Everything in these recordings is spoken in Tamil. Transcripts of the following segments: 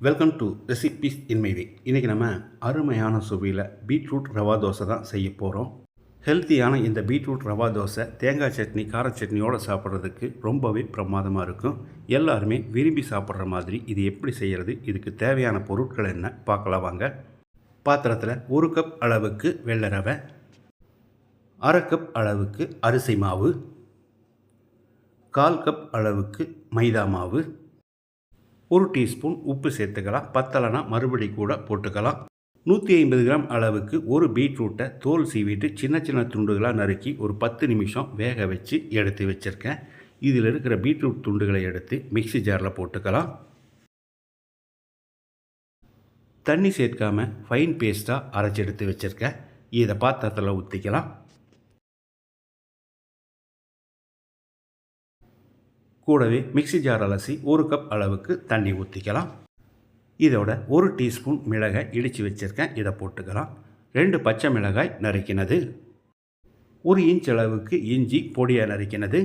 Welcome to recipes in my way. இன்றைக்கி நம்ம அருமையான சுவையில் பீட்ரூட் ரவா தோசை தான் செய்ய போகிறோம். ஹெல்த்தியான இந்த பீட்ரூட் ரவா தோசை தேங்காய் சட்னி கார சட்னியோடு சாப்பிட்றதுக்கு ரொம்பவே பிரமாதமாக இருக்கும். எல்லாருமே விரும்பி சாப்பிட்ற மாதிரி இது எப்படி செய்கிறது, இதுக்கு தேவையான பொருட்கள் என்ன பார்க்கலாம் வாங்க. பாத்திரத்தில் 1 கப் அளவுக்கு வெள்ளை ரவை, 1/2 கப் அளவுக்கு அரிசி மாவு, 1/4 கப் அளவுக்கு மைதா மாவு, 1 டீஸ்பூன் உப்பு சேர்த்துக்கலாம். பத்தலைனா மறுபடி கூட போட்டுக்கலாம். 150 கிராம் அளவுக்கு ஒரு பீட்ரூட்டை தோல் சீவிட்டு சின்ன சின்ன துண்டுகளாக நறுக்கி ஒரு 10 நிமிஷம் வேக வச்சு எடுத்து வச்சுருக்கேன். இதில் இருக்கிற பீட்ரூட் துண்டுகளை எடுத்து மிக்ஸி ஜாரில் போட்டுக்கலாம். தண்ணி சேர்க்காமல் ஃபைன் பேஸ்ட்டாக அரைச்சி எடுத்து வச்சுருக்கேன். இதை பாத்திரத்தில் ஊற்றிக்கலாம். கூடவே மிக்ஸி ஜார் அலசி 1 கப் அளவுக்கு தண்ணி ஊற்றிக்கலாம். இதோட 1 டீஸ்பூன் மிளகாய் இடித்து வச்சுருக்கேன், இதை போட்டுக்கலாம். 2 பச்சை மிளகாய் நறுக்கினது, 1 இன்ச் அளவுக்கு இஞ்சி பொடியாக நறுக்கினது,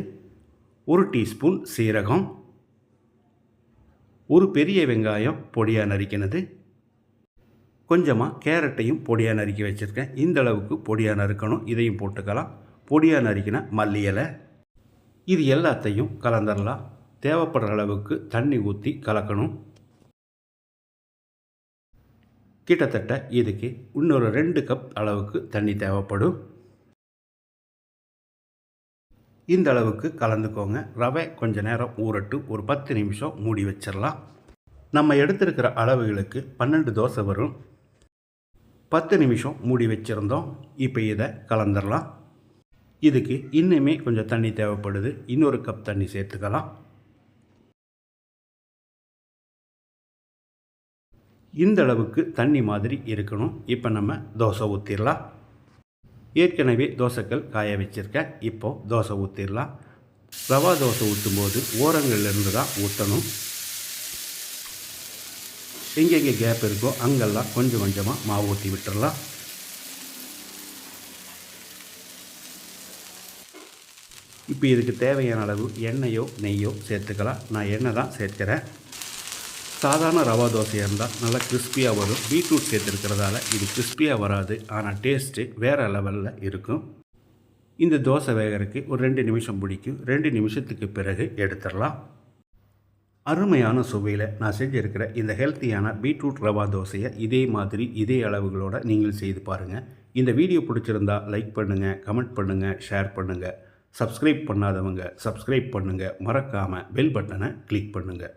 1 டீஸ்பூன் சீரகம், 1 பெரிய வெங்காயம் பொடியாக நறுக்கினது, கொஞ்சமாக கேரட்டையும் பொடியாக நறுக்கி வச்சுருக்கேன். இந்த அளவுக்கு பொடியாக நறுக்கணும், இதையும் போட்டுக்கலாம். பொடியாக நறுக்கின மல்லி இலை. இது எல்லாத்தையும் கலந்துடலாம். தேவைப்படுற அளவுக்கு தண்ணி ஊற்றி கலக்கணும். கிட்டத்தட்ட இதுக்கு இன்னொரு 2 கப் அளவுக்கு தண்ணி தேவைப்படும். இந்த அளவுக்கு கலந்துக்கோங்க. ரவை கொஞ்ச நேரம் ஊறட்டு, ஒரு 10 நிமிஷம் மூடி வச்சிடலாம். நம்ம எடுத்திருக்கிற அளவுகளுக்கு 12 தோசை வரும். 10 நிமிஷம் மூடி வச்சுருந்தோம். இப்போ இதை கலந்துடலாம். இதுக்கு இன்னுமே கொஞ்சம் தண்ணி தேவைப்படுது. இன்னொரு கப் தண்ணி சேர்த்துக்கலாம். இந்த அளவுக்கு தண்ணி மாதிரி இருக்கணும். இப்போ நம்ம தோசை ஊற்றிடலாம். ஏற்கனவே தோசைக்கல் காய வச்சுருக்கேன். இப்போது தோசை ஊற்றிடலாம். ரவா தோசை ஊற்றும்போது ஓரங்கள்லேருந்து தான் ஊற்றணும். எங்கெங்கே கேப் இருக்கோ அங்கெல்லாம் கொஞ்சம் கொஞ்சமாக மாவு ஊற்றி விட்டுடலாம். இப்போ இதுக்கு தேவையான அளவு எண்ணெயோ நெய்யோ சேர்த்துக்கலாம். நான் எண்ணெய் தான் சேர்க்கிறேன். சாதாரண ரவா தோசையாக இருந்தால் நல்லா கிறிஸ்பியாக வரும். பீட்ரூட் சேர்த்துருக்கிறதால இது கிறிஸ்பியாக வராது, ஆனால் டேஸ்ட்டு வேறு லெவலில் இருக்கும். இந்த தோசை வேகிறதுக்கு ஒரு 2 நிமிஷம் பிடிக்கும். 2 நிமிஷத்துக்கு பிறகு எடுத்துடலாம். அருமையான சுவையில் நான் செஞ்சுருக்கிற இந்த ஹெல்த்தியான பீட்ரூட் ரவா தோசையை இதே மாதிரி இதே அளவுகளோடு நீங்கள் செய்து பாருங்கள். இந்த வீடியோ பிடிச்சிருந்தா லைக் பண்ணுங்கள், கமெண்ட் பண்ணுங்கள், ஷேர் பண்ணுங்கள். சப்ஸ்கிரைப் பண்ணாதவங்க சப்ஸ்கிரைப் பண்ணுங்கள். மறக்காமல் பெல் பட்டனை கிளிக் பண்ணுங்கள்.